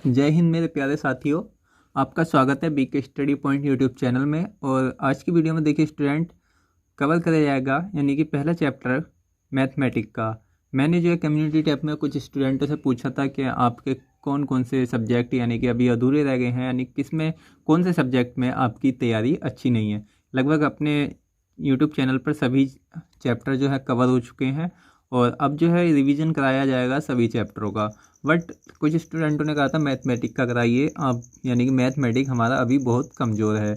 जय हिंद मेरे प्यारे साथियों। आपका स्वागत है BK study point YouTube channel में। और आज की वीडियो में देखिए स्टूडेंट कवर किया जाएगा यानी कि पहला चैप्टर मैथमेटिक का। मैंने जो है कम्युनिटी टैब में कुछ स्टूडेंटों से पूछा था कि आपके कौन कौन से सब्जेक्ट यानी कि अभी अधूरे रह गए हैं, यानी किस में कौन से सब्जेक्ट में आपकी तैयारी अच्छी नहीं है। लगभग अपने यूट्यूब चैनल पर सभी चैप्टर जो है कवर हो चुके हैं और अब जो है रिवीजन कराया जाएगा सभी चैप्टरों का। बट कुछ स्टूडेंटों ने कहा था मैथमेटिक का कराइए आप, यानी कि मैथमेटिक हमारा अभी बहुत कमज़ोर है।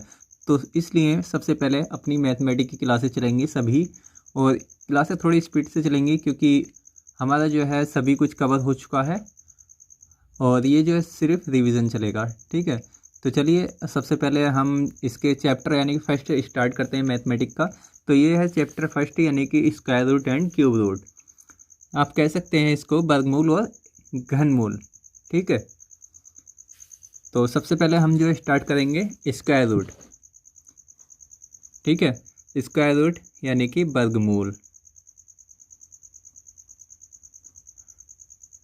तो इसलिए सबसे पहले अपनी मैथमेटिक की क्लासेस चलेंगी सभी, और क्लासें थोड़ी स्पीड से चलेंगी क्योंकि हमारा जो है सभी कुछ कवर हो चुका है और ये जो है सिर्फ रिवीजन चलेगा। ठीक है, तो चलिए सबसे पहले हम इसके चैप्टर यानी कि फर्स्ट स्टार्ट करते हैं मैथमेटिक का। तो ये है चैप्टर फर्स्ट यानी कि square root and cube root. आप कह सकते हैं इसको वर्गमूल और घनमूल। ठीक है, तो सबसे पहले हम जो है स्टार्ट करेंगे स्क्वायर रूट। ठीक है, स्क्वायर रूट यानी कि वर्गमूल।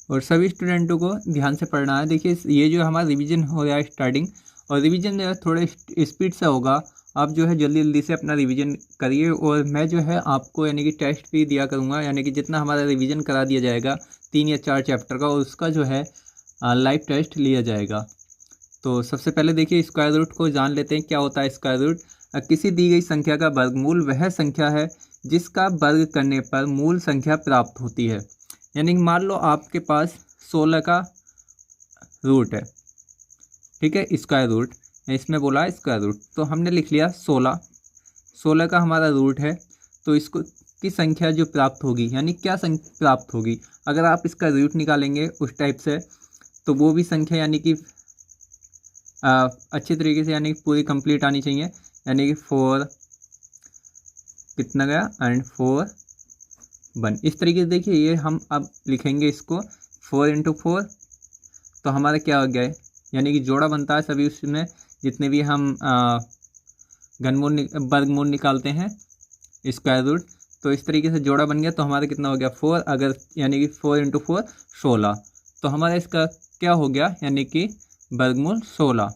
और सभी स्टूडेंटों को ध्यान से पढ़ना है। देखिए ये जो हमारा रिवीजन हो रहा है स्टार्टिंग, और रिवीजन जो है थोड़े स्पीड से होगा। आप जो है जल्दी जल्दी से अपना रिवीजन करिए और मैं जो है आपको यानी कि टेस्ट भी दिया करूँगा, यानी कि जितना हमारा रिवीजन करा दिया जाएगा 3 या 4 चैप्टर का, उसका जो है लाइव टेस्ट लिया जाएगा। तो सबसे पहले देखिए स्क्वायर रूट को जान लेते हैं क्या होता है स्क्वायर रूट। किसी दी गई संख्या का वर्गमूल वह संख्या है जिसका वर्ग करने पर मूल संख्या प्राप्त होती है। यानी कि मान लो आपके पास 16 का रूट है। ठीक है, स्क्वायर रूट इसमें बोला है स्क्वायर रूट, तो हमने लिख लिया 16 का हमारा रूट है। तो इसको की संख्या जो प्राप्त होगी, यानी क्या संख्या प्राप्त होगी, अगर आप इसका रूट निकालेंगे उस टाइप से, तो वो भी संख्या यानी कि अच्छी तरीके से यानी कि पूरी कंप्लीट आनी चाहिए। यानी कि 4 कितना गया एंड 4 1, इस तरीके से देखिए ये हम अब लिखेंगे इसको 4 × 4, तो हमारा क्या हो गया है, यानी कि जोड़ा बनता है सभी उसमें जितने भी हम घनमूल वर्गमूल निकालते हैं स्क्वायर रूट। तो इस तरीके से जोड़ा बन गया, तो हमारा कितना हो गया 4, अगर यानी कि 4 × 4 16, तो हमारा इसका क्या हो गया, यानी कि वर्गमूल 16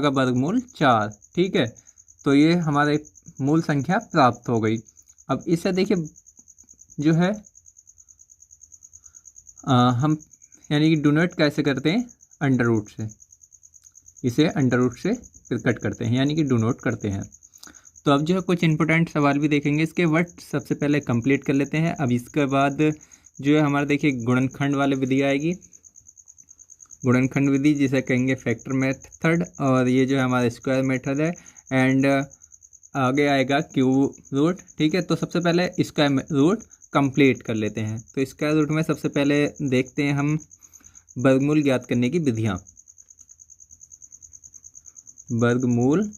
का वर्गमूल 4। ठीक है, तो ये हमारे मूल संख्या प्राप्त हो गई। अब इसे देखिए जो है हम यानी कि डोनेट कैसे करते हैं, अंडर रूट से, इसे अंडर रूट से फिर कट करते हैं यानी कि डोनेट करते हैं। तो अब जो है कुछ इंपॉर्टेंट सवाल भी देखेंगे इसके, बट सबसे पहले कंप्लीट कर लेते हैं। अब इसके बाद जो है हमारा देखिए गुणनखंड वाली विधि आएगी, गुणनखंड विधि जिसे कहेंगे फैक्टर मेथड, और ये जो है हमारा स्क्वायर मेथड है, एंड आगे आएगा क्यूब रूट। ठीक है, तो सबसे पहले स्क्वायर रूट कंप्लीट कर लेते हैं। तो स्क्वायर रूट में सबसे पहले देखते हैं हम वर्गमूल ज्ञात करने की विधियां। वर्गमूल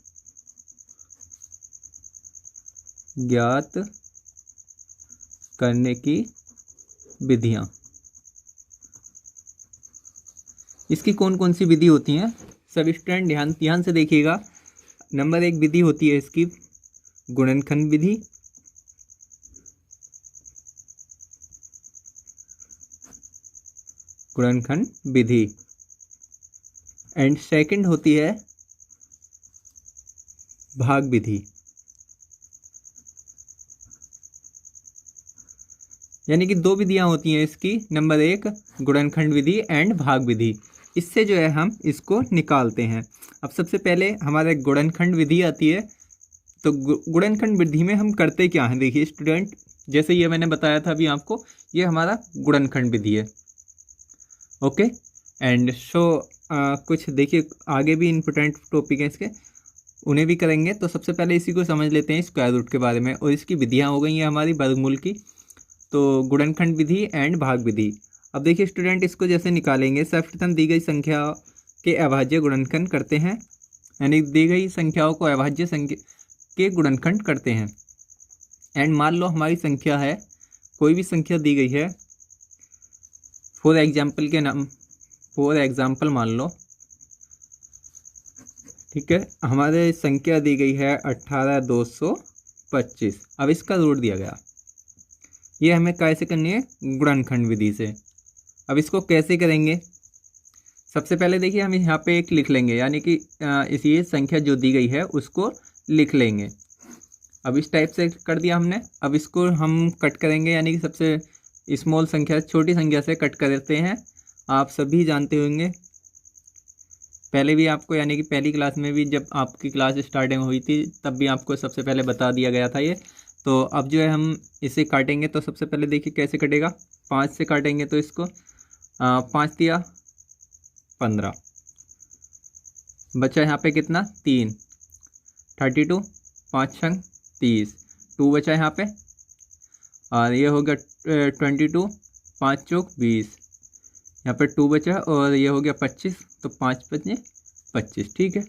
ज्ञात करने की विधियां, इसकी कौन कौन सी विधि होती हैं, सभी स्टूडेंट ध्यान से देखिएगा। नंबर 1 विधि होती है इसकी गुणनखंड विधि। गुणनखंड विधि एंड सेकंड होती है भाग विधि। यानी कि 2 विधियां होती हैं इसकी, नंबर 1 गुणनखंड विधि एंड भाग विधि। इससे जो है हम इसको निकालते हैं। अब सबसे पहले हमारे गुणनखंड विधि आती है। तो गुणनखंड विधि में हम करते क्या हैं, देखिए स्टूडेंट, जैसे ये मैंने बताया था अभी आपको, ये हमारा गुणनखंड विधि है। ओके, एंड सो कुछ देखिए आगे भी इम्पोर्टेंट टॉपिक हैं इसके, उन्हें भी करेंगे। तो सबसे पहले इसी को समझ लेते हैं स्क्वायर रूट के बारे में, और इसकी विधियाँ हो गई हैं हमारी वर्गमूल की। तो गुणनखंड विधि एंड भाग विधि। अब देखिए स्टूडेंट, इसको जैसे निकालेंगे, सर्वप्रथम दी गई संख्या के अभाज्य गुणनखंड करते हैं, यानी दी गई संख्याओं को अभाज्य संख्या के गुणनखंड करते हैं। एंड मान लो हमारी संख्या है, कोई भी संख्या दी गई है, फॉर एग्जाम्पल मान लो, ठीक है, हमारे संख्या दी गई है 18,225। अब इसका रूट दिया गया, ये हमें कैसे करनी है, गुणनखंड विधि से। अब इसको कैसे करेंगे, सबसे पहले देखिए हम यहाँ पे एक लिख लेंगे, यानी कि इसी संख्या जो दी गई है उसको लिख लेंगे। अब इस टाइप से कर दिया हमने। अब इसको हम कट करेंगे, यानी कि सबसे स्मॉल संख्या, छोटी संख्या से कट करते हैं। आप सभी जानते होंगे, पहले भी आपको, यानी कि पहली क्लास में भी जब आपकी क्लास स्टार्टिंग हुई थी तब भी आपको सबसे पहले बता दिया गया था ये। तो अब जो है हम इसे काटेंगे, तो सबसे पहले देखिए कैसे कटेगा। 5 से काटेंगे तो इसको 5 दिया 15, बचा यहाँ पे कितना 3, 32, 5 छंग 30, 2 बचा यहाँ पे, और ये हो गया 22, 5 चौक 20, यहाँ पे 2 बचा, और ये हो गया 25, तो 5 बचे 25। ठीक है,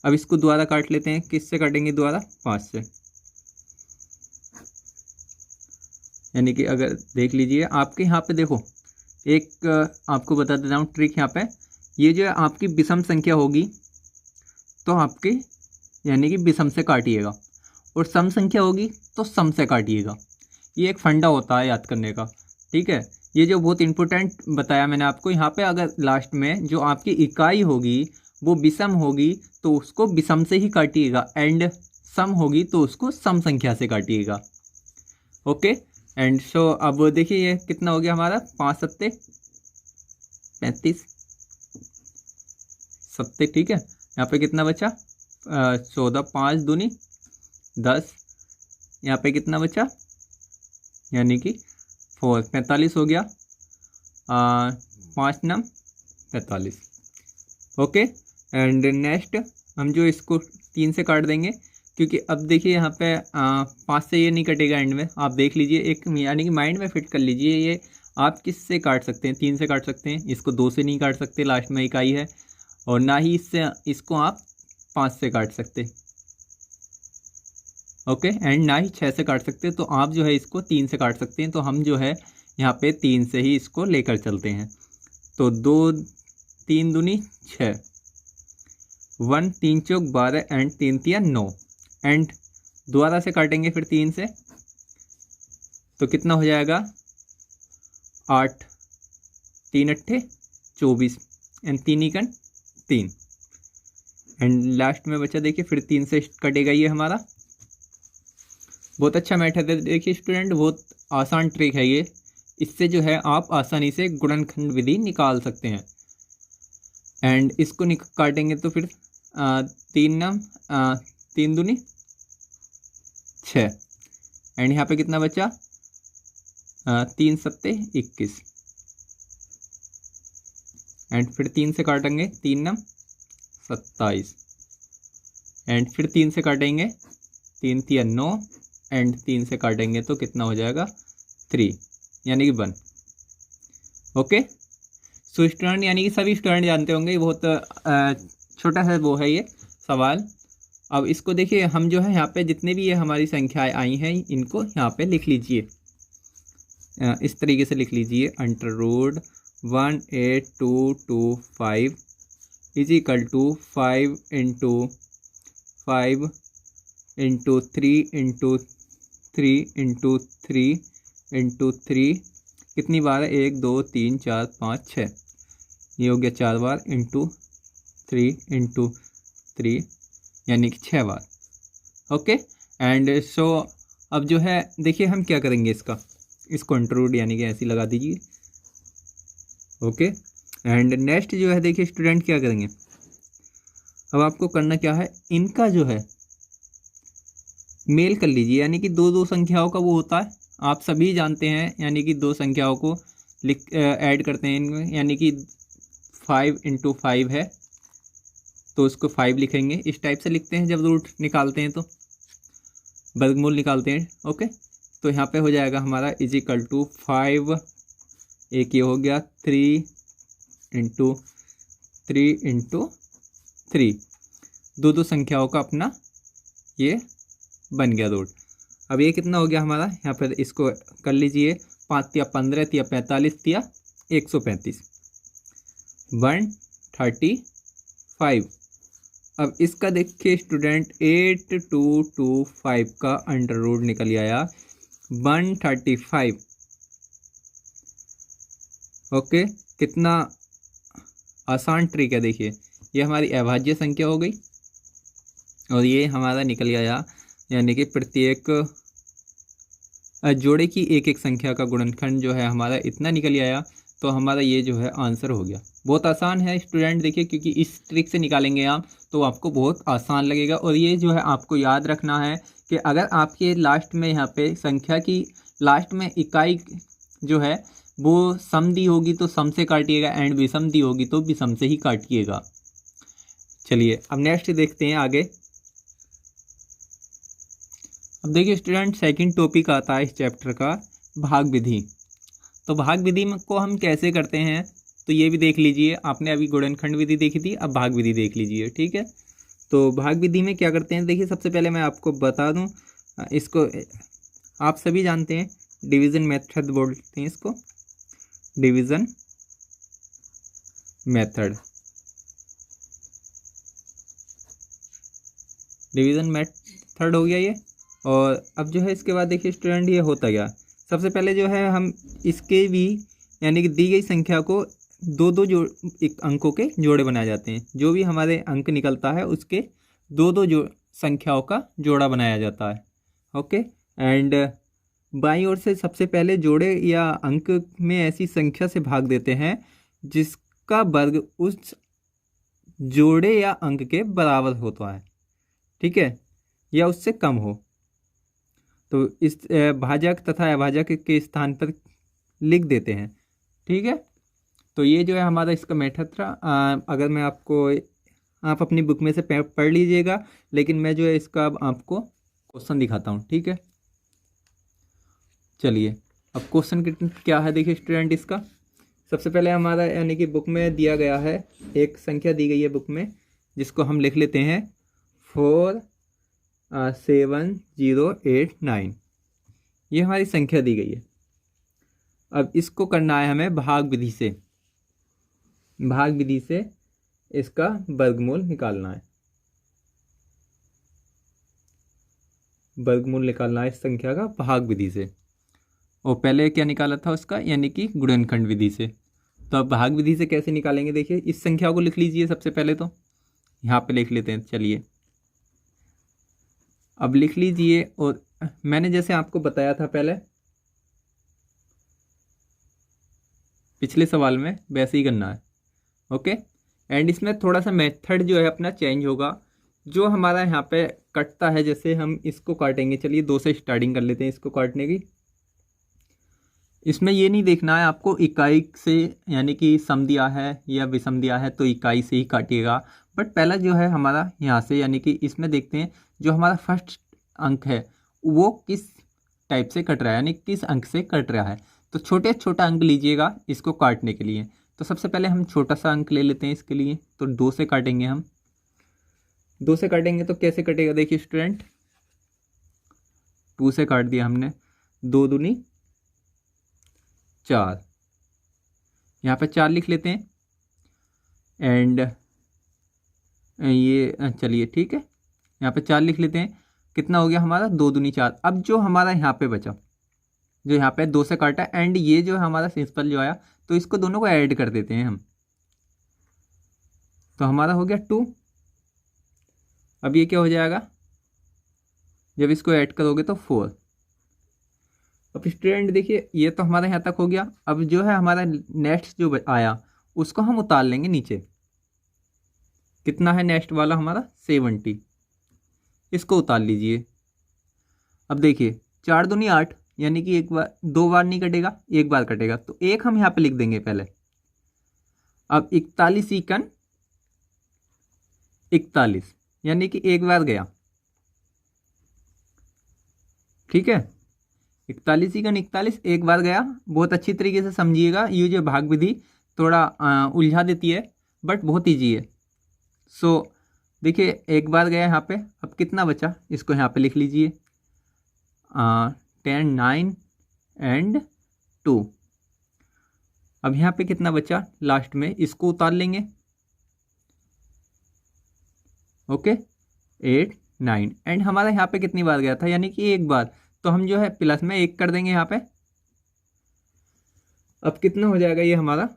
अब इसको दोबारा काट लेते हैं। किससे काटेंगे दोबारा? 5 से। यानी कि अगर देख लीजिए आपके यहाँ पे, देखो एक आपको बता देता हूँ ट्रिक यहाँ पे। ये जो है आपकी विषम संख्या होगी तो आपकी, यानी कि विषम से काटिएगा, और सम संख्या होगी तो सम से काटिएगा। ये एक फंडा होता है याद करने का। ठीक है, ये जो बहुत इंपॉर्टेंट बताया मैंने आपको। यहाँ पे अगर लास्ट में जो आपकी इकाई होगी वो विषम होगी तो उसको विषम से ही काटिएगा, एंड सम होगी तो उसको सम संख्या से काटिएगा। ओके, एंड सो अब देखिए ये कितना हो गया हमारा, 5 सत्ते 35 सत्ते। ठीक है, यहाँ पे कितना बचा 14, 5 दूनी 10, यहाँ पे कितना बचा, यानी कि 4, 45 हो गया, 5 नम 45। ओके, एंड नेक्स्ट हम जो इसको 3 से काट देंगे, क्योंकि अब देखिए यहाँ पे 5 से ये नहीं कटेगा एंड में। आप देख लीजिए एक, यानी कि माइंड में फिट कर लीजिए, ये आप किस से काट सकते हैं? 3 से काट सकते हैं, इसको 2 से नहीं काट सकते, लास्ट में इकाई है, और ना ही इसको आप 5 से काट सकते। ओके, एंड ना ही 6 से काट सकते, तो आप जो है इसको 3 से काट सकते हैं। तो हम जो है यहाँ पे 3 से ही इसको लेकर चलते हैं। तो 2 3 दूनी 6, 1 3 चौक 12, एंड 3 तिया 9, एंड दोबारा से काटेंगे फिर 3 से, तो कितना हो जाएगा 8, 3 अट्ठे 24, एंड 3 इकन 3, एंड लास्ट में बचा देखिए फिर 3 से कटेगा ये हमारा। बहुत अच्छा मेथड है देखिए स्टूडेंट, बहुत आसान ट्रिक है ये। इससे जो है आप आसानी से गुणनखंड विधि निकाल सकते हैं। एंड इसको काटेंगे तो फिर 3 दूनी 6, एंड यहाँ पे कितना बचा 3 सत्ते 21, एंड फिर 3 से काटेंगे 3 नम 27, एंड फिर 3 से काटेंगे 3 तिया 9, एंड 3 से काटेंगे तो कितना हो जाएगा 3, यानी कि 1। ओके, सो स्टूडेंट, यानी कि सभी स्टूडेंट जानते होंगे, बहुत छोटा सा वो है ये सवाल। अब इसको देखिए हम जो है यहाँ पे जितने भी ये हमारी संख्याएं आई हैं इनको यहाँ पे लिख लीजिए, इस तरीके से लिख लीजिए। Under root 18225 is equal to 5 into 5 into 3 into 3 into 3 into 3, कितनी बार है 1 2 3 4 5 6, ये हो गया 4 बार, इंटू 3 इंटू 3, यानी कि 6 बार। ओके, एंड सो अब जो है देखिए हम क्या करेंगे, इसको इंटरूड यानी कि ऐसे लगा दीजिए। ओके, एंड नेक्स्ट जो है देखिए स्टूडेंट क्या करेंगे, अब आपको करना क्या है, इनका जो है मेल कर लीजिए, यानी कि दो संख्याओं का वो होता है, आप सभी जानते हैं, यानी कि 2 संख्याओं को ऐड करते हैं इनमें, यानी कि 5 इंटू 5 है तो उसको 5 लिखेंगे। इस टाइप से लिखते हैं जब रूट निकालते हैं, तो वर्गमूल निकालते हैं। ओके, तो यहाँ पे हो जाएगा हमारा इज इक्वल टू 5, एक ये हो गया 3 इंटू 3 इंटू 3, दो संख्याओं का अपना ये बन गया रूट। अब ये कितना हो गया हमारा, यहाँ पर इसको कर लीजिए, 5 तिया 15 तिया 45 तिया 135, 135। अब इसका देखिए स्टूडेंट 8225 का अंडर रूट निकल आया 135। ओके, कितना आसान ट्रिक है। देखिए ये हमारी अभाज्य संख्या हो गई और ये हमारा निकल गया, यानी कि प्रत्येक जोड़े की एक एक संख्या का गुणनखंड जो है हमारा इतना निकल आया, तो हमारा ये जो है आंसर हो गया। बहुत आसान है स्टूडेंट, देखिए क्योंकि इस ट्रिक से निकालेंगे आप तो आपको बहुत आसान लगेगा। और ये जो है आपको याद रखना है कि अगर आपके लास्ट में यहाँ पे संख्या की लास्ट में इकाई जो है वो सम दी होगी तो सम से काटिएगा, एंड विषम दी होगी तो विषम से ही काटिएगा। चलिए अब नेक्स्ट देखते हैं आगे। अब देखिए स्टूडेंट, सेकंड टॉपिक आता है इस चैप्टर का, भाग विधि। तो भाग विधि को हम कैसे करते हैं तो ये भी देख लीजिए। आपने अभी गुणनखंड विधि देखी थी, अब भाग विधि देख लीजिए, ठीक है। तो भाग विधि में क्या करते हैं, देखिए सबसे पहले मैं आपको बता दूं, इसको आप सभी जानते हैं, डिवीज़न मेथड बोलते हैं इसको, डिवीज़न मेथड। डिवीज़न मेथड हो गया ये। और अब जो है इसके बाद देखिए स्टूडेंट ये होता क्या, सबसे पहले जो है हम इसके भी यानी कि दी गई संख्या को दो दो एक अंकों के जोड़े बनाए जाते हैं। जो भी हमारे अंक निकलता है उसके दो दो संख्याओं का जोड़ा बनाया जाता है। ओके, एंड बाईं ओर से सबसे पहले जोड़े या अंक में ऐसी संख्या से भाग देते हैं जिसका वर्ग उस जोड़े या अंक के बराबर होता है, ठीक है, या उससे कम हो। तो इस भाजक तथा अभाजक के स्थान पर लिख देते हैं, ठीक है। तो ये जो है हमारा इसका मेथड था। अगर मैं आपको, आप अपनी बुक में से पढ़ लीजिएगा, लेकिन मैं जो है इसका अब आपको क्वेश्चन दिखाता हूँ, ठीक है। चलिए अब क्वेश्चन क्या है, देखिए स्टूडेंट इसका सबसे पहले हमारा यानी कि बुक में दिया गया है, एक संख्या दी गई है बुक में, जिसको हम लिख लेते हैं 47089। ये हमारी संख्या दी गई है। अब इसको करना है हमें भाग विधि से, भाग विधि से इसका वर्गमूल निकालना है, वर्गमूल निकालना है इस संख्या का भाग विधि से। और पहले क्या निकाला था उसका, यानी कि गुणनखंड विधि से। तो अब भाग विधि से कैसे निकालेंगे, देखिए इस संख्या को लिख लीजिए सबसे पहले, तो यहाँ पे लिख लेते हैं। चलिए अब लिख लीजिए, और मैंने जैसे आपको बताया था पहले पिछले सवाल में वैसे ही करना है, ओके। एंड इसमें थोड़ा सा मेथड जो है अपना चेंज होगा। जो हमारा यहाँ पे कटता है, जैसे हम इसको काटेंगे, चलिए 2 से स्टार्टिंग कर लेते हैं इसको काटने की। इसमें ये नहीं देखना है आपको इकाई से, यानी कि सम दिया है या विषम दिया है तो इकाई से ही काटिएगा। बट पहला जो है हमारा यहाँ से, यानी कि इसमें देखते हैं जो हमारा फर्स्ट अंक है वो किस टाइप से कट रहा है, यानी किस अंक से कट रहा है। तो छोटा अंक लीजिएगा इसको काटने के लिए। तो सबसे पहले हम छोटा सा अंक ले लेते हैं इसके लिए, तो 2 से काटेंगे हम। 2 से काटेंगे तो कैसे कटेगा, देखिए स्टूडेंट 2 से काट दिया हमने, 2 दूनी 4, यहाँ पे 4 लिख लेते हैं। एंड ये चलिए ठीक है, यहाँ पे 4 लिख लेते हैं। कितना हो गया हमारा, 2 दूनी 4। अब जो हमारा यहाँ पे बचा, जो यहाँ पे 2 से काटा, एंड ये जो हमारा सिंपल जो आया, तो इसको दोनों को ऐड कर देते हैं हम, तो हमारा हो गया 2। अब ये क्या हो जाएगा, जब इसको ऐड करोगे तो 4। अब स्टूडेंट देखिए ये तो हमारा यहाँ तक हो गया। अब जो है हमारा नेक्स्ट जो आया उसको हम उतार लेंगे नीचे। कितना है नेक्स्ट वाला हमारा, 70, इसको उतार लीजिए। अब देखिए 4 दूनी 8, यानी कि एक बार 2 बार नहीं कटेगा, एक बार कटेगा, तो 1 हम यहाँ पे लिख देंगे पहले। अब 41 इकन 41, यानी कि एक बार गया, ठीक है। 41 इकन 41 एक बार गया। बहुत अच्छी तरीके से समझिएगा, ये जो भाग विधि थोड़ा उलझा देती है, बट बहुत ईजी है। सो देखिए एक बार गया यहाँ पे, अब कितना बचा इसको यहाँ पे लिख लीजिए, 10 9 एंड 2। अब यहाँ पे कितना बचा लास्ट में, इसको उतार लेंगे, ओके 8 9। एंड हमारा यहाँ पे कितनी बार गया था, यानी कि एक बार, तो हम जो है प्लस में 1 कर देंगे यहाँ पे। अब कितना हो जाएगा ये हमारा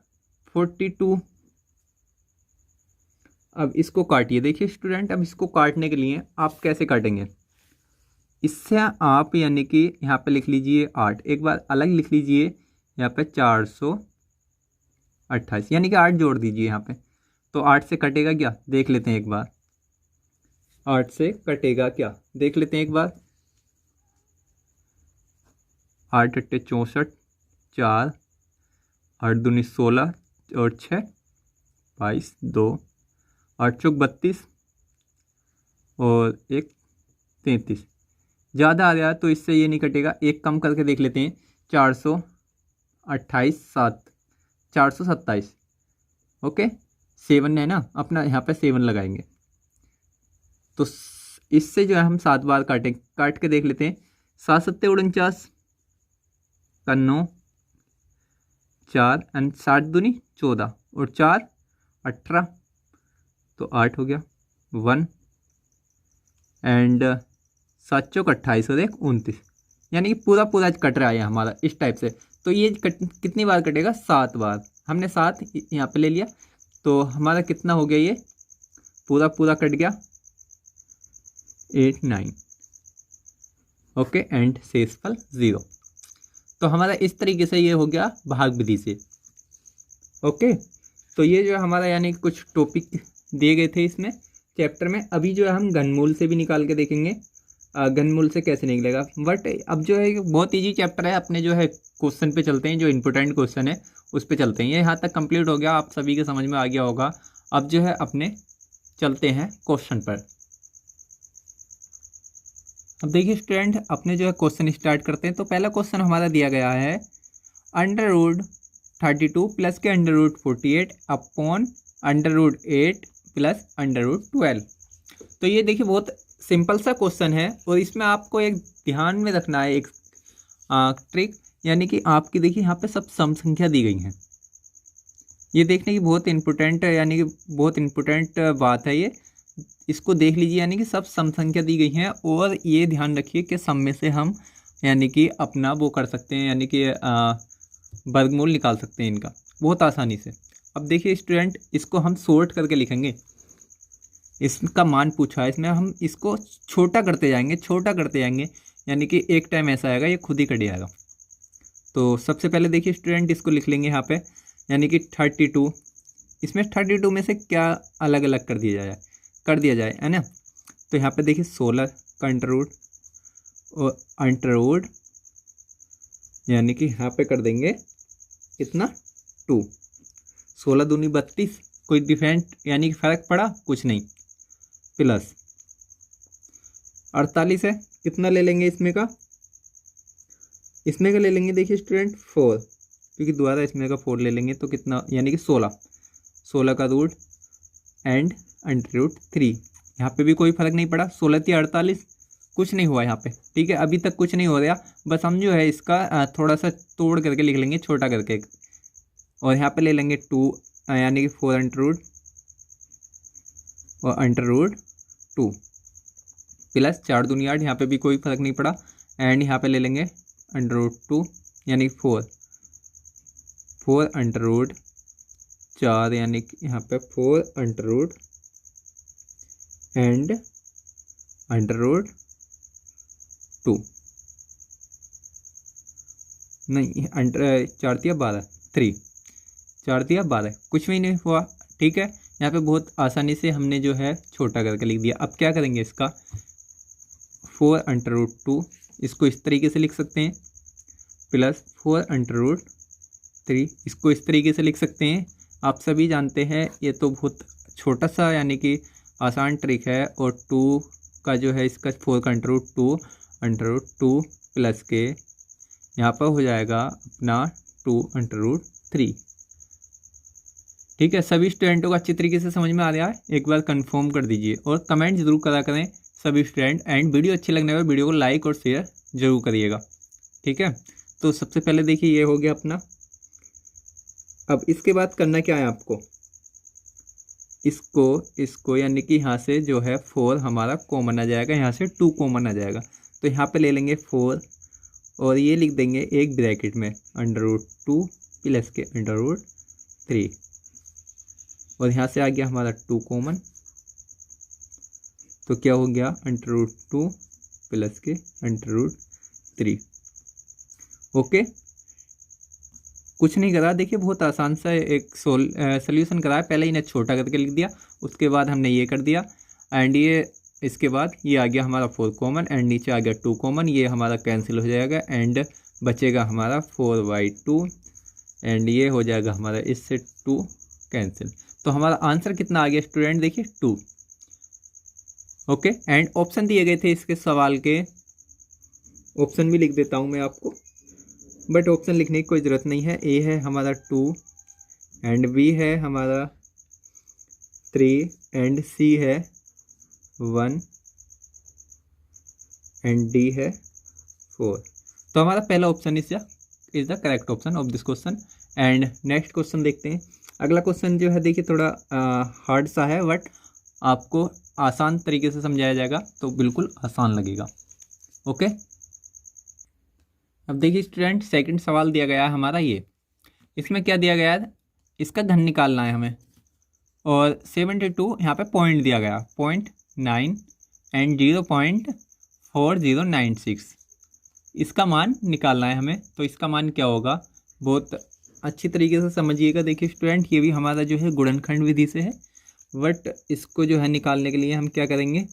42। अब इसको काटिए। देखिए स्टूडेंट, अब इसको काटने के लिए आप कैसे काटेंगे, इससे आप यानी कि यहाँ पे लिख लीजिए 8, एक बार अलग लिख लीजिए यहाँ पे 428, यानी कि 8 जोड़ दीजिए यहाँ पे। तो 8 से कटेगा क्या, देख लेते हैं एक बार। 8 से कटेगा क्या देख लेते हैं एक बार। 8 अट्टे 64, 4 8 दूनी 16 और 6 22, 2 8 चौक 32 और 1 33। ज़्यादा आ गया तो इससे ये नहीं कटेगा, एक कम करके देख लेते हैं। 428 7 427। ओके, 7 है ना, अपना यहाँ पे 7 लगाएंगे। तो इससे जो है हम 7 बार काट के देख लेते हैं। 7 7 49 का 9, 4 एंड 7 दूनी 14 और 4 18, तो 8 हो गया 1 एंड 7 चौक 28 और 1 29, यानी कि पूरा पूरा कट रहा है हमारा इस टाइप से। तो ये कितनी बार कटेगा, 7 बार। हमने 7 यहाँ पे ले लिया, तो हमारा कितना हो गया, ये पूरा पूरा कट गया 8 9। ओके, एंड शेषफल 0। तो हमारा इस तरीके से ये हो गया भाग विधि से। ओके, तो ये जो हमारा यानी कुछ टॉपिक दिए गए थे इसमें चैप्टर में। अभी जो है हम घनमूल से भी निकाल के देखेंगे, घनमूल से कैसे निकलेगा। बट अब जो है बहुत इजी चैप्टर है, अपने जो है क्वेश्चन पे चलते हैं, जो इम्पोर्टेंट क्वेश्चन है उस पे चलते हैं। ये यहाँ तक कंप्लीट हो गया, आप सभी के समझ में आ गया होगा। अब जो है अपने चलते हैं क्वेश्चन पर। अब देखिए स्टूडेंट, अपने जो है क्वेश्चन स्टार्ट करते हैं। तो पहला क्वेश्चन हमारा दिया गया है √32 प्लस के √48 अपॉन √8 प्लस √12। तो ये देखिए बहुत सिंपल सा क्वेश्चन है, और इसमें आपको एक ध्यान में रखना है एक ट्रिक, यानी कि आपकी देखिए यहाँ पे सब सम संख्या दी गई हैं। ये देखने की बहुत इम्पोर्टेंट यानी कि बहुत इम्पोर्टेंट बात है ये, इसको देख लीजिए। यानी कि सब सम संख्या दी गई हैं, और ये ध्यान रखिए कि सम में से हम यानी कि अपना वो कर सकते हैं, यानी कि वर्गमूल निकाल सकते हैं इनका बहुत आसानी से। अब देखिए स्टूडेंट, इसको हम सॉर्ट करके लिखेंगे। इसका मान पूछा है, इसमें हम इसको छोटा करते जाएंगे, यानी कि एक टाइम ऐसा आएगा ये खुद ही कट जाएगा। तो सबसे पहले देखिए स्टूडेंट, इसको लिख लेंगे यहाँ पे, यानी कि 32। इसमें 32 में से क्या अलग अलग कर दिया जाए है ना। तो यहाँ पे देखिए 16 का अंडरवुड और अंडरवुड, यानी कि यहाँ पे कर देंगे कितना 2। 16 दूनी 32, कोई डिफरेंट यानी कि फ़र्क पड़ा कुछ नहीं, प्लस 48 है, कितना ले लेंगे इसमें का ले लेंगे देखिए स्टूडेंट 4, क्योंकि दोबारा इसमें का 4 ले लेंगे तो कितना, यानी कि 16 का रूट एंड √3। यहाँ पे भी कोई फर्क नहीं पड़ा, 16 थी 48, कुछ नहीं हुआ यहाँ पे, ठीक है। अभी तक कुछ नहीं हो रहा, बस हम जो है इसका थोड़ा सा तोड़ करके लिख लेंगे, छोटा करके, और यहाँ पे ले लेंगे 2, यानी कि 4 √ और √2 प्लस 4 दूनी 8, यहाँ पे भी कोई फर्क नहीं पड़ा, एंड यहाँ पे ले लेंगे √2, यानी 4 √4, यानी कि यहाँ पे 4 √ एंड √2 नहीं, 4 दिया 12, 3 4 दिया 12, कुछ भी नहीं हुआ, ठीक है। यहाँ पे बहुत आसानी से हमने जो है छोटा करके लिख दिया। अब क्या करेंगे, इसका 4 √2, इसको इस तरीके से लिख सकते हैं, प्लस 4 √3, इसको इस तरीके से लिख सकते हैं। आप सभी जानते हैं ये तो बहुत छोटा सा यानी कि आसान ट्रिक है। और 2 का जो है इसका 4 का √2 प्लस के यहाँ पर हो जाएगा अपना 2 √3, ठीक है। सभी स्टूडेंटों को अच्छी तरीके से समझ में आ रहा है, एक बार कंफर्म कर दीजिए और कमेंट जरूर करा करें सभी स्टूडेंट। एंड वीडियो अच्छी लगने पर वीडियो को लाइक और शेयर जरूर करिएगा, ठीक है। तो सबसे पहले देखिए ये हो गया अपना। अब इसके बाद करना क्या है आपको, इसको यानी कि यहाँ से जो है 4 हमारा कॉमन आ जाएगा, यहाँ से 2 कॉमन आ जाएगा। तो यहाँ पे ले लेंगे 4 और ये लिख देंगे एक ब्रैकेट में √2 प्लस के √3, और यहाँ से आ गया हमारा 2 कॉमन, तो क्या हो गया √2 प्लस के √3। ओके, कुछ नहीं करा, देखिए बहुत आसान सा एक सोल्यूशन करा है। पहले इन्हें छोटा करके लिख दिया, उसके बाद हमने ये कर दिया एंड ये इसके बाद ये आ गया हमारा 4 कॉमन एंड नीचे आ गया 2 कॉमन, ये हमारा कैंसिल हो जाएगा एंड बचेगा हमारा 4/2 एंड ये हो जाएगा हमारा इससे 2 कैंसिल। तो हमारा आंसर कितना आ गया स्टूडेंट, देखिए 2। ओके, एंड ऑप्शन दिए गए थे इसके सवाल के, ऑप्शन भी लिख देता हूँ मैं आपको, बट ऑप्शन लिखने की कोई ज़रूरत नहीं है। ए है हमारा 2 एंड बी है हमारा 3 एंड सी है 1 एंड डी है 4। तो हमारा पहला option is the correct option of this question. And next question देखते हैं। अगला क्वेश्चन जो है देखिए थोड़ा हार्ड सा है, बट आपको आसान तरीके से समझाया जाएगा तो बिल्कुल आसान लगेगा। ओके, अब देखिए स्टूडेंट, सेकंड सवाल दिया गया है हमारा ये, इसमें क्या दिया गया है, इसका घन निकालना है हमें, और 72 यहाँ पे पॉइंट दिया गया 0.9 एंड 0.4096, इसका मान निकालना है हमें। तो इसका मान क्या होगा, बहुत अच्छी तरीके से समझिएगा। देखिए स्टूडेंट, ये भी हमारा जो है गुणनखंड विधि से है, बट इसको जो है निकालने के लिए हम क्या करेंगे,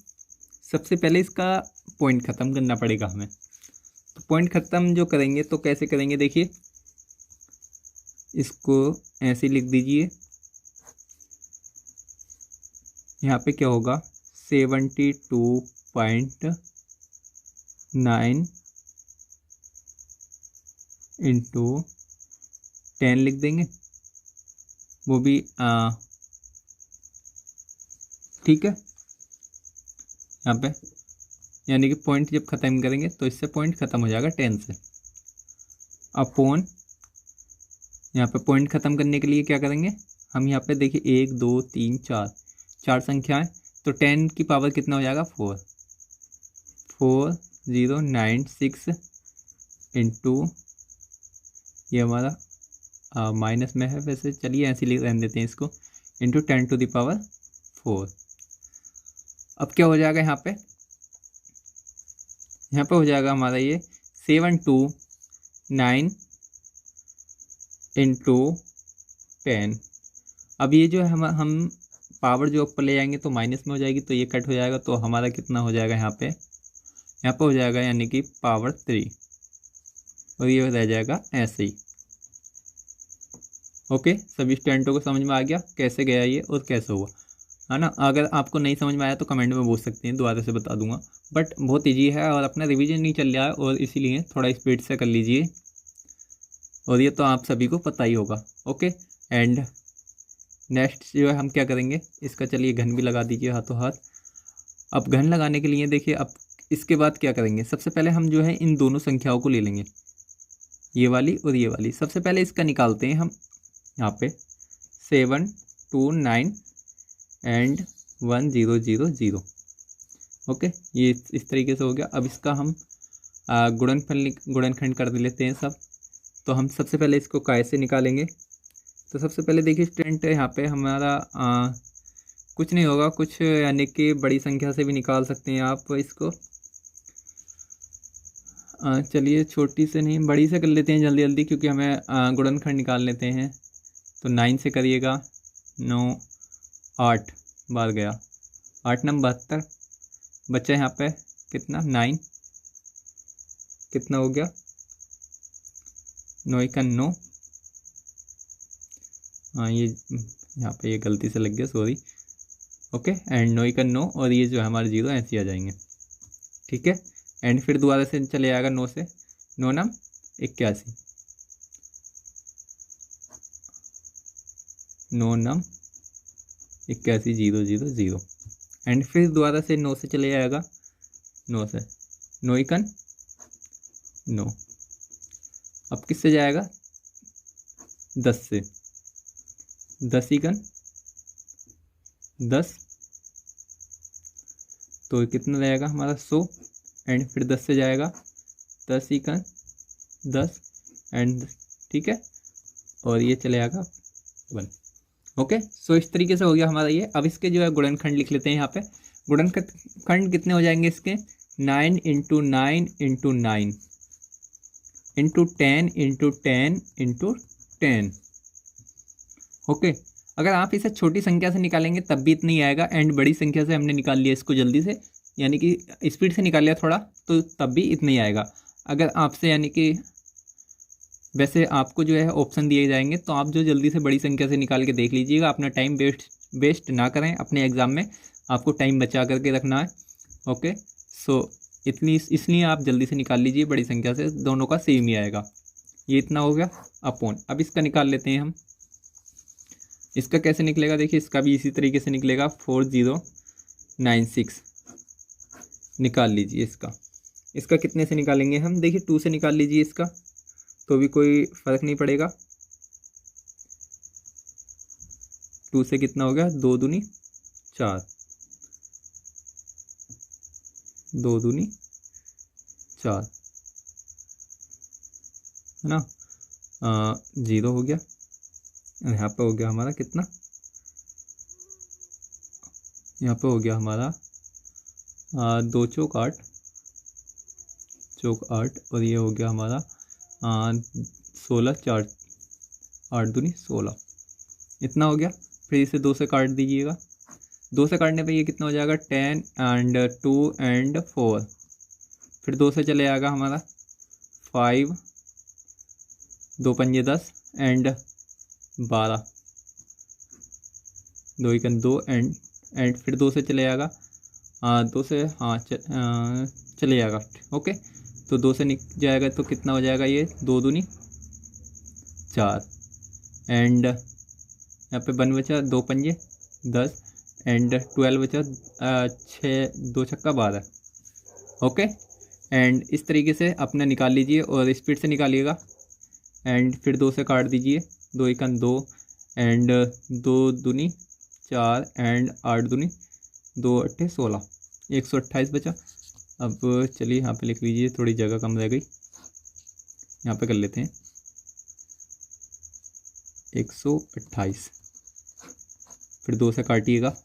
सबसे पहले इसका पॉइंट ख़त्म करना पड़ेगा हमें। तो पॉइंट ख़त्म जो करेंगे तो कैसे करेंगे, देखिए इसको ऐसे लिख दीजिए, यहाँ पे क्या होगा 72.9 इंटू 10 लिख देंगे, वो भी ठीक है। यहाँ पे यानी कि पॉइंट जब ख़त्म करेंगे तो इससे पॉइंट ख़त्म हो जाएगा 10 से, अपॉन यहाँ पे पॉइंट ख़त्म करने के लिए क्या करेंगे हम, यहाँ पे देखिए 1 2 3 4 संख्याएं, तो 10 की पावर कितना हो जाएगा 4096 इंटू, ये हमारा माइनस में है वैसे, चलिए ऐसे ही रहने देते हैं इसको, इंटू 10⁴। अब क्या हो जाएगा यहाँ पे हो जाएगा हमारा ये 729 इंटू 10। अब ये जो है हम पावर जो ऊपर ले जाएंगे तो माइनस में हो जाएगी, तो ये कट हो जाएगा, तो हमारा कितना हो जाएगा यहाँ पे हो जाएगा यानी कि पावर 3, और ये रह जाएगा ऐसे ही। ओके, सभी स्टूडेंटों को समझ में आ गया कैसे गया ये और कैसे हुआ, है ना। अगर आपको नहीं समझ में आया तो कमेंट में पूछ सकते हैं, दोबारा से बता दूंगा, बट बहुत ईजी है और अपना रिवीजन नहीं चल रहा है, और इसीलिए थोड़ा स्पीड से कर लीजिए, और ये तो आप सभी को पता ही होगा। ओके, एंड नेक्स्ट जो है हम क्या करेंगे, इसका चलिए घन भी लगा दीजिए हाथों हाथ। अब घन लगाने के लिए देखिए, अब इसके बाद क्या करेंगे, सबसे पहले हम जो है इन दोनों संख्याओं को ले लेंगे, ये वाली और ये वाली। सबसे पहले इसका निकालते हैं हम, यहाँ पे 729 एंड 1000। ओके, ये इस तरीके से हो गया। अब इसका हम गुणनखंड कर लेते हैं सब। तो हम सबसे पहले इसको काय से निकालेंगे, तो सबसे पहले देखिए स्टूडेंट, यहाँ पे हमारा कुछ नहीं होगा, कुछ यानी कि बड़ी संख्या से भी निकाल सकते हैं आप इसको। चलिए छोटी से नहीं बड़ी से कर लेते हैं जल्दी जल्दी, क्योंकि हमें गुणनखंड निकाल लेते हैं। तो 9 से करिएगा, 9 8 बार गया, 8 9 72, बच्चा यहाँ पे कितना 9, कितना हो गया 9 का 9, हाँ ये यहाँ पे ये गलती से लग गया, सॉरी। ओके, एंड 9 का 9, और ये जो है हमारे 0 ऐसे आ जाएंगे, ठीक है। एंड फिर दोबारा से चले जाएगा 9 से, 9 9 81, 9 9 81 0 0 0, एंड फिर दोबारा से 9 से चले जाएगा, 9 से 9 1 9। अब किससे जाएगा 10 से, 10 1 10, तो कितना रहेगा हमारा 100, एंड फिर 10 से जाएगा 10 1 10 एंड, ठीक है, और ये चले जाएगा 1। ओके, सो इस तरीके से हो गया हमारा ये। अब इसके जो है गुणनखंड लिख लेते हैं यहाँ पे। गुणनखंड कितने हो जाएंगे इसके, 9 into 9 into 9 into 10 into 10 into 10। Okay, अगर आप इसे छोटी संख्या से निकालेंगे तब भी इतना ही आएगा, एंड बड़ी संख्या से हमने निकाल लिया इसको जल्दी से, यानी कि स्पीड से निकाल लिया थोड़ा, तो तब भी इतना ही आएगा। अगर आपसे यानी कि वैसे आपको जो है ऑप्शन दिए जाएंगे, तो आप जो जल्दी से बड़ी संख्या से निकाल के देख लीजिएगा, अपना टाइम वेस्ट ना करें अपने एग्ज़ाम में, आपको टाइम बचा करके रखना है। ओके, सो इसलिए आप जल्दी से निकाल लीजिए, बड़ी संख्या से दोनों का सेम ही आएगा। ये इतना हो गया अपॉन। अब इसका निकाल लेते हैं हम। इसका कैसे निकलेगा, देखिए इसका भी इसी तरीके से निकलेगा, 4096 निकाल लीजिए इसका कितने से निकालेंगे हम, देखिए 2 से निकाल लीजिए इसका, तो भी कोई फ़र्क नहीं पड़ेगा। 2 से कितना हो गया, 2 दूनी 4, 2 दूनी 4 है ना, 0 हो गया। यहाँ पे हो गया हमारा कितना, यहाँ पे हो गया हमारा 2 चौक 8 और ये हो गया हमारा 16 4 8 दूनी 16, इतना हो गया। फिर इसे 2 से काट दीजिएगा, 2 से काटने पे ये कितना हो जाएगा, 10 एंड 2 एंड 4, फिर 2 से चले आएगा हमारा 5, 2 पंजे 10 एंड 12, 2 एकन 2 एंड फिर 2 से चले आएगा, 2 से चले जाएगा। ओके, तो 2 से जाएगा तो कितना हो जाएगा, ये 2 दूनी 4 एंड यहाँ पे 1 बचा, 2 पंजे 10 एंड 12 बचा, 6 2 छक्का 12। ओके, एंड इस तरीके से अपना निकाल लीजिए और स्पीड से निकालिएगा, एंड फिर 2 से काट दीजिए, 2 एकन 2 एंड 2 दूनी 4 एंड 8 दूनी 2 अट्ठे 16, 128 बचा। अब चलिए यहाँ पे लिख लीजिए, थोड़ी जगह कम रह गई, यहाँ पे कर लेते हैं 128, फिर 2 से काटिएगा,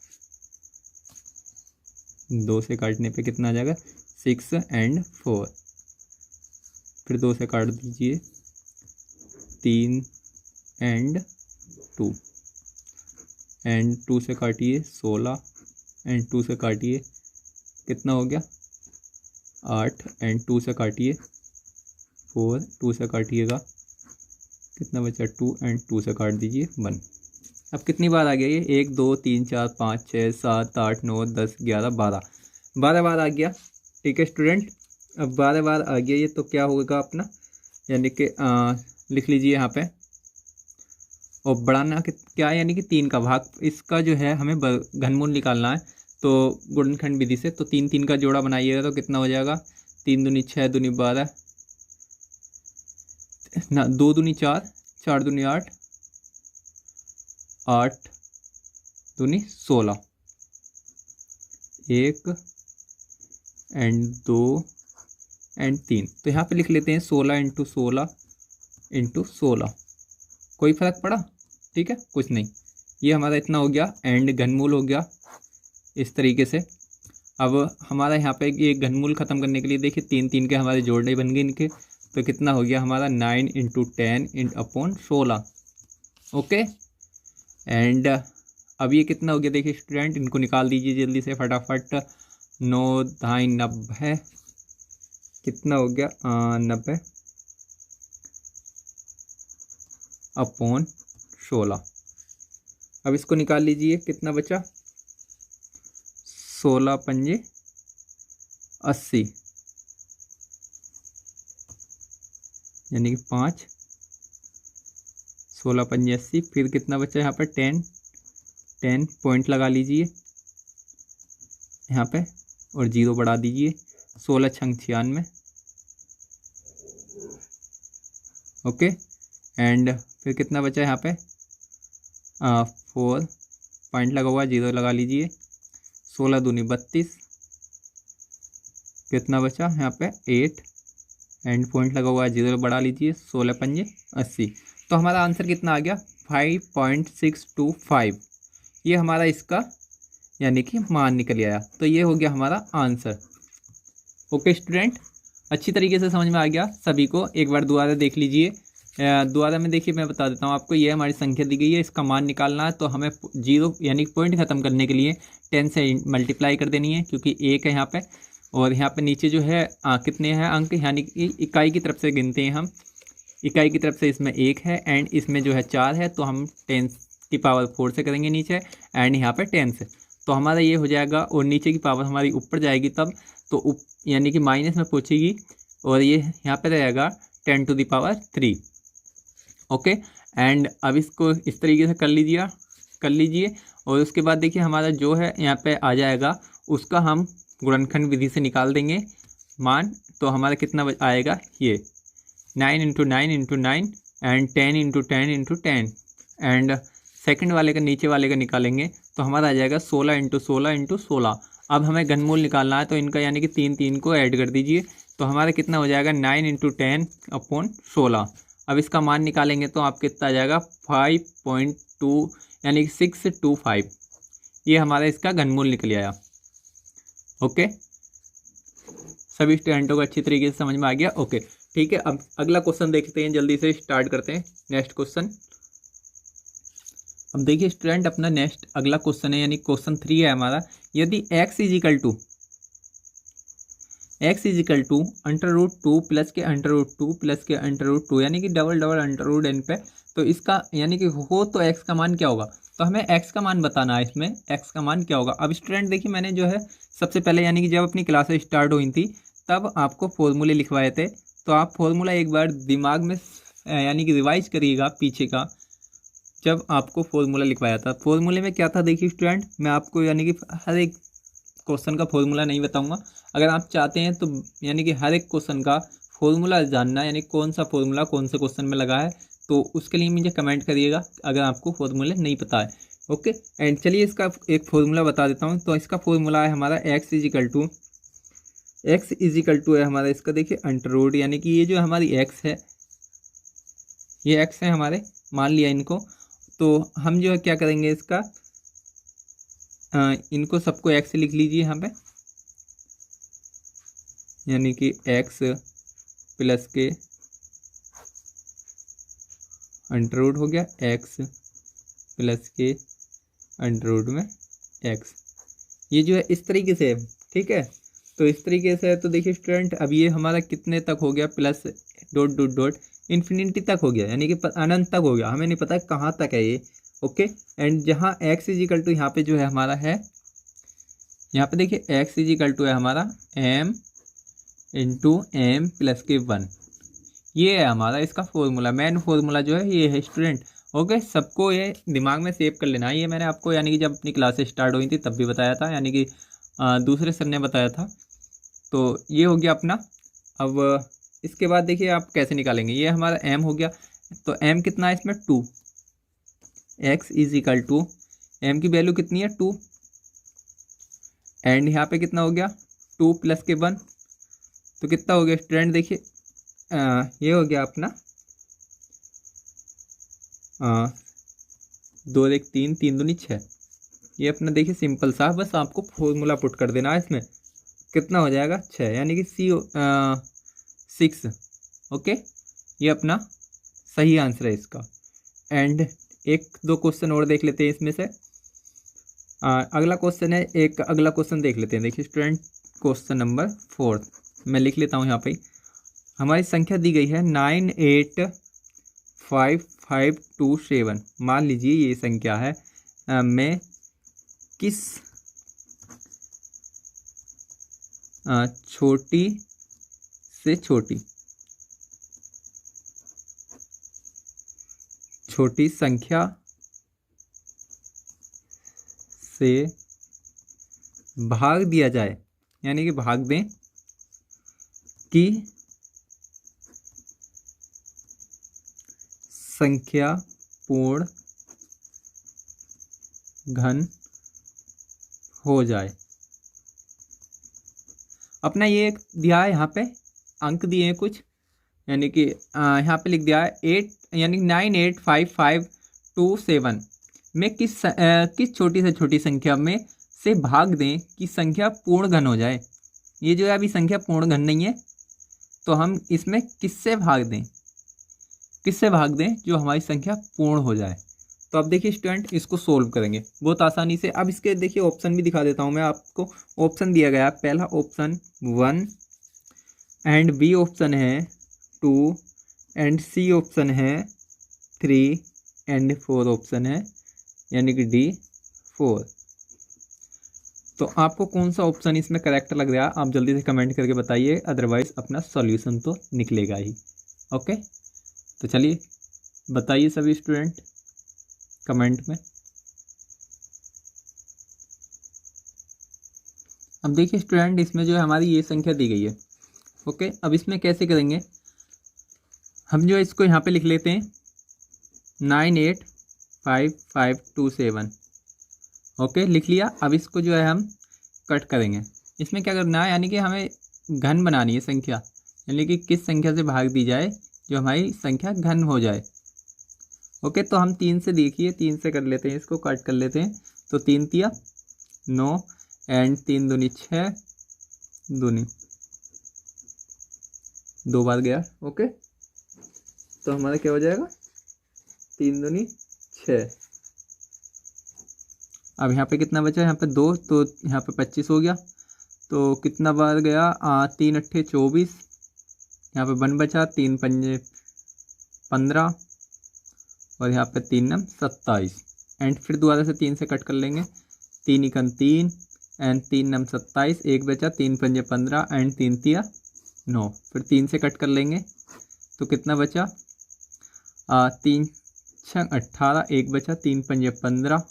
2 से काटने पे कितना आ जाएगा, 6 एंड 4, फिर 2 से काट दीजिए, 3 एंड 2 एंड 2 से काटिए 16 एंड 2 से काटिए कितना हो गया, 8 एंड 2 से काटिए 4, 2 से काटिएगा कितना बचा, 2 एंड 2 से काट दीजिए 1। अब कितनी बार आ गया ये, 1 2 3 4 5 6 7 8 9 10 11 12 बार आ गया। ठीक है स्टूडेंट, अब 12 बार आ गया ये, तो क्या होगा अपना, यानी कि लिख लीजिए यहाँ पे, और बढ़ाना क्या है, यानी कि 3 का भाग, इसका जो है हमें घनमूल निकालना है, तो गुणनखंड विधि से, तो 3 3 का जोड़ा बनाइएगा तो कितना हो जाएगा, 3 दूनी 6 दूनी 12 ना, 2 दूनी 4 4 दूनी 8 8 दूनी 16, 1 एंड 2 एंड 3, तो यहाँ पे लिख लेते हैं 16 इंटू 16 इंटू 16, कोई फर्क पड़ा, ठीक है कुछ नहीं, ये हमारा इतना हो गया, एंड घनमूल हो गया इस तरीके से। अब हमारा यहाँ पे ये घनमूल ख़त्म करने के लिए देखिए 3 3 के हमारे जोड़े बन गए इनके, तो कितना हो गया हमारा 9 इंटू 10 अपॉन 16। ओके, एंड अब ये कितना हो गया, देखिए स्टूडेंट इनको निकाल दीजिए जल्दी से फटाफट, 9 ढाई 90, कितना हो गया 90 अपॉन 16। अब इसको निकाल लीजिए, कितना बचा, 16 पंजे 80, यानी कि 5, 16 पंजे 80, फिर कितना बचा यहाँ पर 10 पॉइंट लगा लीजिए यहाँ पे और 0 बढ़ा दीजिए, 16 छंग 96। ओके, एंड फिर कितना बचा यहाँ पे 4 पॉइंट लगा हुआ, 0 लगा लीजिए, 16 दूनी 32, कितना बचा यहाँ पे 8 एंड पॉइंट लगा हुआ है, 0 बढ़ा लीजिए, 16 पंजे 80, तो हमारा आंसर कितना आ गया 5.625 ये हमारा इसका यानी कि मान निकल आया। तो ये हो गया हमारा आंसर। ओके स्टूडेंट, अच्छी तरीके से समझ में आ गया सभी को। एक बार दोबारा देख लीजिए। दोबारा में देखिए, मैं बता देता हूँ आपको। ये हमारी संख्या दी गई है, इसका मान निकालना है। तो हमें 0 यानी पॉइंट ख़त्म करने के लिए 10 से मल्टीप्लाई कर देनी है, क्योंकि 1 है यहाँ पे। और यहाँ पे नीचे जो है कितने हैं अंक, यानी कि इकाई की तरफ से गिनते हैं हम। इकाई की तरफ से इसमें 1 है एंड इसमें जो है 4 है, तो हम 10 की पावर 4 से करेंगे नीचे एंड यहाँ पे 10 से। तो हमारा ये हो जाएगा, और नीचे की पावर हमारी ऊपर जाएगी तब, तो यानी कि माइनस में पहुँचेगी, और ये यहाँ पे रहेगा 10 to the power 3। Okay, and अब इसको इस तरीके से कर लीजिए। और उसके बाद देखिए हमारा जो है यहाँ पे आ जाएगा, उसका हम गुणनखंड विधि से निकाल देंगे मान। तो हमारा कितना आएगा, ये 9 × 9 × 9 एंड 10 × 10 × 10 एंड सेकंड वाले का नीचे वाले का निकालेंगे तो हमारा आ जाएगा 16 × 16 × 16। अब हमें घनमूल निकालना है, तो इनका यानी कि 3 को ऐड कर दीजिए। तो हमारा कितना हो जाएगा, 9 × 10/16। अब इसका मान निकालेंगे तो आप कितना आ जाएगा, 5.2 यानी कि 625। ये हमारा इसका घनमूल निकल आया। ओके, सभी स्टूडेंटों को अच्छी तरीके से समझ में आ गया। ओके ठीक है, अब अगला क्वेश्चन देखते हैं, जल्दी से स्टार्ट करते हैं नेक्स्ट क्वेश्चन। अब देखिए स्टूडेंट, अपना नेक्स्ट अगला क्वेश्चन है, यानी क्वेश्चन 3 है हमारा। यदि x = √2 प्लस के √2 प्लस के √2 यानी कि डबल √n पे, तो इसका यानी कि हो तो x का मान क्या होगा। तो हमें x का मान बताना है, इसमें x का मान क्या होगा। अब स्टूडेंट देखिए, मैंने जो है सबसे पहले यानी कि जब अपनी क्लासेस स्टार्ट हुई थी तब आपको फॉर्मूले लिखवाए थे। तो आप फॉर्मूला एक बार दिमाग में यानी कि रिवाइज करिएगा पीछे का, जब आपको फॉर्मूला लिखवाया था। फॉर्मूले में क्या था देखिए स्टूडेंट, मैं आपको यानी कि हर एक क्वेश्चन का फॉर्मूला नहीं बताऊंगा। अगर आप चाहते हैं तो यानी कि हर एक क्वेश्चन का फॉर्मूला जानना, यानी कौन सा फॉर्मूला कौन से क्वेश्चन में लगा है, तो उसके लिए मुझे कमेंट करिएगा अगर आपको फॉर्मूला नहीं पता है। ओके, एंड चलिए इसका एक फॉर्मूला बता देता हूँ। तो इसका फॉर्मूला है हमारा x = है हमारा इसका, देखिए √, यानी कि ये जो हमारी x है, ये x है हमारे, मान लिया इनको। तो हम जो है क्या करेंगे, इसका इनको सबको x लिख लीजिए यहाँ पे, यानी कि x प्लस के √, हो गया x प्लस के √ में x। ये जो है इस तरीके से, ठीक है। तो इस तरीके से है। तो देखिए स्टूडेंट, अब ये हमारा कितने तक हो गया, plus dot dot dot infinity तक हो गया, यानी कि अनंत तक हो गया। हमें नहीं पता है कहाँ तक है ये। ओके, एंड जहाँ x = यहाँ पे जो है हमारा है, यहाँ पे देखिए x = है हमारा m × m प्लस के 1। ये है हमारा इसका फॉर्मूला, मेन फॉर्मूला जो है ये है स्टूडेंट। ओके, सबको ये दिमाग में सेव कर लेना है। ये मैंने आपको यानी कि जब अपनी क्लासेस स्टार्ट हुई थी तब भी बताया था, यानी कि दूसरे सर ने बताया था। तो ये हो गया अपना। अब इसके बाद देखिए आप कैसे निकालेंगे, ये हमारा m हो गया। तो m कितना है इसमें, 2। x = m की वैल्यू कितनी है, 2। एंड यहाँ पे कितना हो गया, 2 प्लस के 1, तो कितना हो गया स्टूडेंट, देखिए ये हो गया अपना 2 1 3 3 दूनी 6। ये अपना देखिए सिंपल सा, बस आपको फॉर्मूला पुट कर देना है इसमें। कितना हो जाएगा, 6, यानी कि 6। ओके, ये अपना सही आंसर है इसका। एंड 1-2 क्वेश्चन और देख लेते हैं इसमें से। अगला क्वेश्चन है, एक अगला क्वेश्चन देख लेते हैं। देखिए स्टूडेंट, क्वेश्चन नंबर 4 मैं लिख लेता हूँ यहाँ पे। हमारी संख्या दी गई है 9855527। मान लीजिए ये संख्या है में किस छोटी से छोटी संख्या से भाग दिया जाए, यानी कि भाग दें कि संख्या पूर्ण घन हो जाए। अपना ये एक दिया है यहाँ पे, अंक दिए हैं कुछ, यानी कि यहाँ पे लिख दिया है 8 यानी 98552 27 में किस छोटी से छोटी संख्या में से भाग दें कि संख्या पूर्ण घन हो जाए। ये जो है अभी संख्या पूर्ण घन नहीं है, तो हम इसमें किससे भाग दें जो हमारी संख्या पूर्ण हो जाए। तो अब देखिए स्टूडेंट, इसको सोल्व करेंगे बहुत आसानी से। अब इसके देखिए ऑप्शन भी दिखा देता हूँ मैं आपको। ऑप्शन दिया गया, पहला ऑप्शन 1 एंड बी ऑप्शन है 2 एंड सी ऑप्शन है 3 एंड 4 ऑप्शन है यानी कि डी 4। तो आपको कौन सा ऑप्शन इसमें करेक्ट लग रहा है आप जल्दी से कमेंट करके बताइए, अदरवाइज अपना सॉल्यूशन तो निकलेगा ही। ओके, तो चलिए बताइए सभी स्टूडेंट कमेंट में। अब देखिए स्टूडेंट, इसमें जो है हमारी ये संख्या दी गई है। ओके, अब इसमें कैसे करेंगे, हम जो है इसको यहाँ पे लिख लेते हैं 985527। ओके, लिख लिया। अब इसको जो है हम कट करेंगे। इसमें क्या करना है, यानी कि हमें घन बनानी है संख्या, यानी कि किस संख्या से भाग दी जाए जो हमारी संख्या घन हो जाए। ओके, तो हम 3 से देखिए, 3 से कर लेते हैं, इसको कट कर लेते हैं। तो 3 तिया 9 एंड 3 दूनी 6, दूनी 2 बार गया। ओके, तो हमारा क्या हो जाएगा 3 दूनी 6। अब यहाँ पे कितना बचा, यहाँ पे 2, तो यहाँ पे 25 हो गया। तो कितना बार गया, 3 अट्ठे 24, यहाँ पे 1 बचा, 3 पंजे 15 और यहाँ पे 3 नम 27। एंड फिर दोबारा से 3 से कट कर लेंगे, 3 इकन 3 एंड 3 नम 27, 1 बचा, 3 पंजे 15 एंड 3 तिया 9। फिर 3 से कट कर लेंगे तो कितना बचा, 3 छंग 18, 1 बचा, 3 पंजे 15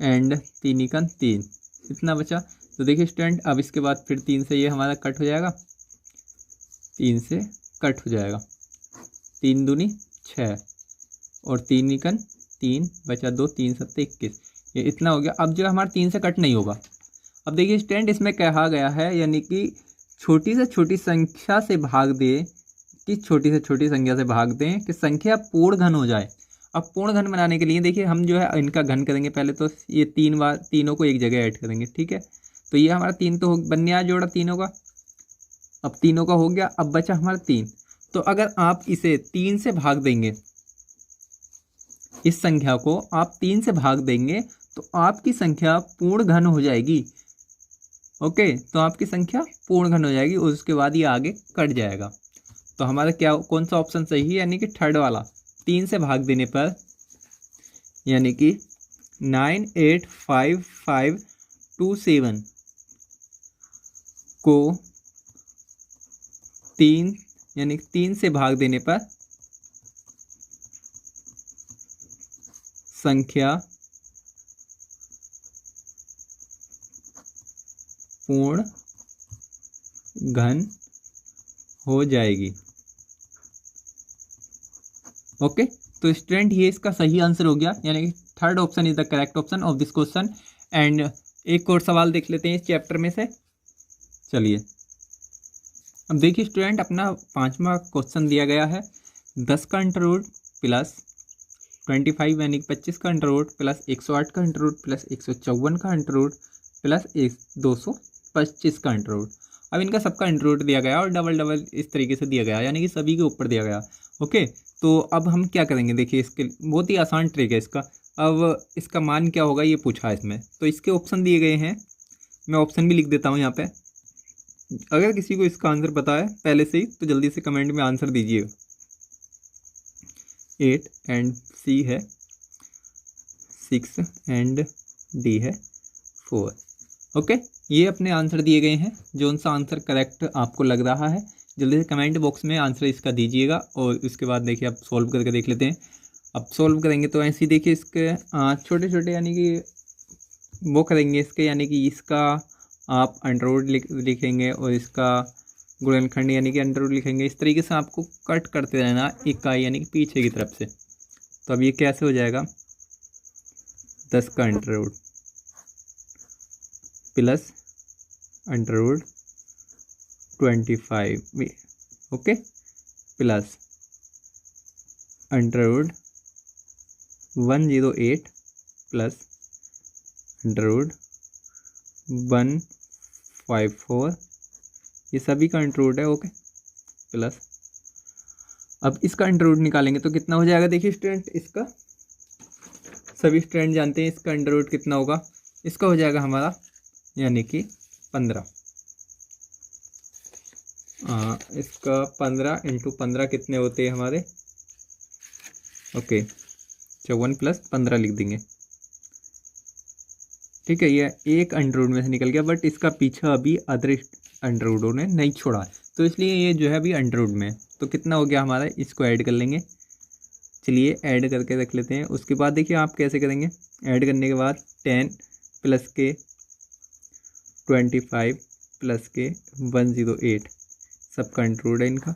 एंड 3 इकन 3, इतना बचा। तो देखिए स्टूडेंट, अब इसके बाद फिर 3 से ये हमारा कट हो जाएगा, 3 से कट हो जाएगा, 3 दूनी 6 और 3 इकन 3 बचा 2, 3 सत्ते 21, ये इतना हो गया। अब जो हमारा 3 से कट नहीं होगा। अब देखिए स्टूडेंट, इसमें कहा गया है यानी कि छोटी से छोटी संख्या से भाग दे कि छोटी से छोटी संख्या से भाग दें कि संख्या पूर्ण घन हो जाए। अब पूर्ण घन बनाने के लिए देखिए हम जो है इनका घन करेंगे। पहले तो ये 3 बार तीनों को एक जगह ऐड करेंगे, ठीक है। तो ये हमारा 3 तो बनने आया जोड़ा तीनों का। अब तीनों का हो गया, अब बचा हमारा 3। तो अगर आप इसे 3 से भाग देंगे, इस संख्या को आप 3 से भाग देंगे तो आपकी संख्या पूर्ण घन हो जाएगी। ओके, तो आपकी संख्या पूर्ण घन हो जाएगी और उसके बाद ये आगे कट जाएगा। तो हमारा क्या कौन सा ऑप्शन सही है, यानी कि थर्ड वाला, 3 से भाग देने पर, यानी कि 985527 को 3 यानी 3 से भाग देने पर संख्या पूर्ण घन हो जाएगी। ओके, तो स्टूडेंट ये इसका सही आंसर हो गया, यानी कि third option is the correct option of this question. And एक और सवाल देख लेते हैं इस चैप्टर में से। चलिए अब देखिए स्टूडेंट, अपना 5वां क्वेश्चन दिया गया है 10 का अंडर रूट प्लस 25 यानी कि 25 का अंडर रूट प्लस 108 का अंडर रूट प्लस 154 का अंडर रूट प्लस 225 का अंडर रूट। अब इनका सबका अंडर रूट दिया गया और डबल डबल इस तरीके से दिया गया, यानी कि सभी के ऊपर दिया गया। ओके, तो अब हम क्या करेंगे, देखिए इसके बहुत ही आसान ट्रिक है इसका। अब इसका मान क्या होगा ये पूछा है इसमें, तो इसके ऑप्शन दिए गए हैं, मैं ऑप्शन भी लिख देता हूँ यहाँ पे। अगर किसी को इसका आंसर पता है पहले से ही तो जल्दी से कमेंट में आंसर दीजिएगा। 8 एंड सी है 6 एंड डी है 4। ओके, ये अपने आंसर दिए गए हैं। जो सा आंसर करेक्ट आपको लग रहा है जल्दी से कमेंट बॉक्स में आंसर इसका दीजिएगा। और उसके बाद देखिए आप सॉल्व करके देख लेते हैं। अब सॉल्व करेंगे तो ऐसे ही देखिए इसके छोटे छोटे यानी कि वो करेंगे इसके, यानी कि इसका आप अंडर रूट लिखेंगे और इसका गुणनखंड यानी कि अंडर रूट लिखेंगे। इस तरीके से आपको कट करते रहना इकाई यानी कि पीछे की तरफ से। तो अब ये कैसे हो जाएगा, 10 का under root plus under root 25 okay plus under root 108 plus under root 154, ये सभी का अंडर रूट है, ओके, प्लस अब इसका अंडर रूट निकालेंगे तो कितना हो जाएगा। देखिए स्टूडेंट, इसका सभी स्टूडेंट जानते हैं इसका अंडर रूट कितना होगा। इसका हो जाएगा हमारा यानी कि 15। इसका 15 इंटू 15 कितने होते हैं हमारे, ओके 54 प्लस 15 लिख देंगे। ठीक है, ये एक अंडर रूट में से निकल गया, बट इसका पीछा अभी अदर अंडर रूटों ने नहीं छोड़ा है, तो इसलिए ये जो है अभी अंडर रूट में है। तो कितना हो गया हमारा, इसको ऐड कर लेंगे। चलिए ऐड करके रख लेते हैं। उसके बाद देखिए आप कैसे करेंगे। ऐड करने के बाद 10 प्लस के 25 प्लस के 108 सबका अंडर रूट है इनका,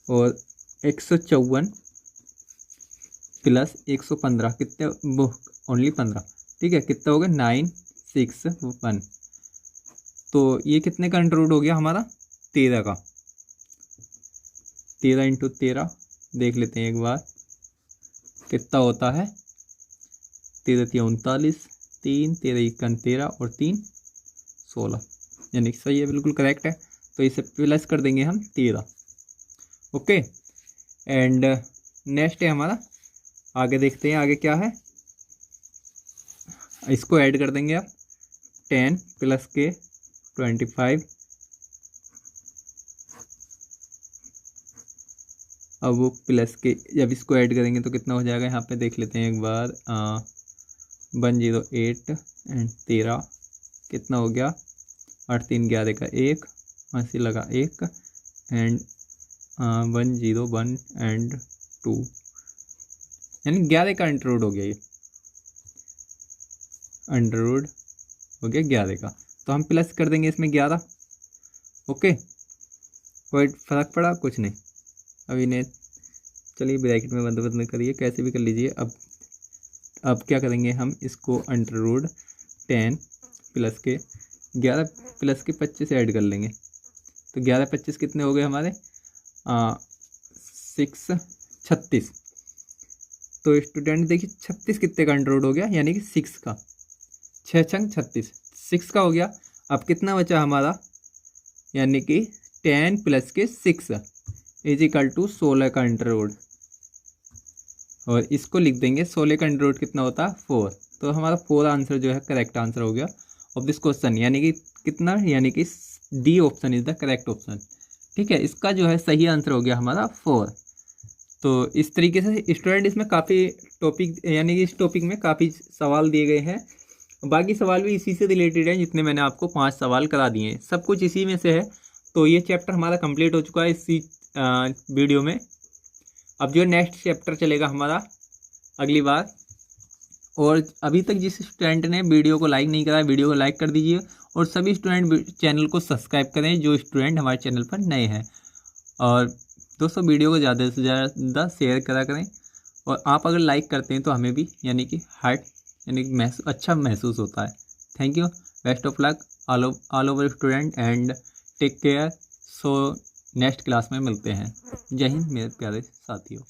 और 154 प्लस 115 कितने, वो ओनली 15, ठीक है, कितना हो गया 961। तो ये कितने का अंडर रूट हो गया हमारा, 13 का। 13 इंटू 13 देख लेते हैं एक बार कितना होता है। 13 3 39, 3 13 1 13 और 3 16, यानी सही है, बिल्कुल करेक्ट है। तो इसे प्लस कर देंगे हम 13, ओके। एंड नेक्स्ट है हमारा, आगे देखते हैं आगे क्या है। इसको ऐड कर देंगे आप, 10 प्लस के 25, अब वो प्लस के जब इसको ऐड करेंगे तो कितना हो जाएगा, यहाँ पे देख लेते हैं एक बार। 108 एंड 13 कितना हो गया, 8 3 11 का 1, 80 लगा 1 एंड 101 एंड 2, यानी 11 का अंडर रूट हो गया। ये अंडर रूट हो गया 11 का, तो हम प्लस कर देंगे इसमें 11, ओके। कोई फर्क पड़ा, कुछ नहीं। अभी ने चलिए ब्रैकेट में बंद करिए, कैसे भी कर लीजिए। अब क्या करेंगे हम, इसको अंडर रूट 10 प्लस के 11 प्लस के 25 ऐड कर लेंगे। तो 11 25 कितने हो गए हमारे, 36। तो स्टूडेंट देखिए 36 कितने का अंडर रूट हो गया, यानी कि 6 का, 6 छंग 36, 6 का हो गया। अब कितना बचा हमारा, यानी कि 10 प्लस के 6 इज इक्वल टू 16 का अंडर रूट, और इसको लिख देंगे 16 का अंडर रूट कितना होता है 4। तो हमारा 4 आंसर जो है करेक्ट आंसर हो गया ऑफ दिस क्वेश्चन, यानी कि कितना, यानी कि D option is the correct option. ठीक है, इसका जो है सही आंसर हो गया हमारा 4। तो इस तरीके से स्टूडेंट इसमें काफ़ी टॉपिक, यानी कि इस टॉपिक में काफ़ी सवाल दिए गए हैं। बाकी सवाल भी इसी से रिलेटेड हैं, जितने मैंने आपको 5 सवाल करा दिए हैं, सब कुछ इसी में से है। तो ये चैप्टर हमारा कंप्लीट हो चुका है इसी वीडियो में। अब जो नेक्स्ट चैप्टर चलेगा हमारा अगली बार। और अभी तक जिस स्टूडेंट ने वीडियो को लाइक नहीं करा है, वीडियो को लाइक कर दीजिए, और सभी स्टूडेंट चैनल को सब्सक्राइब करें जो स्टूडेंट हमारे चैनल पर नए हैं। और दोस्तों वीडियो को ज़्यादा से ज़्यादा शेयर करा करें, और आप अगर लाइक करते हैं तो हमें भी यानी कि हार्ट यानी कि अच्छा महसूस होता है। Thank you, best of luck all over student and take care. So next class में मिलते हैं। जय हिंद मेरे प्यारे साथियों।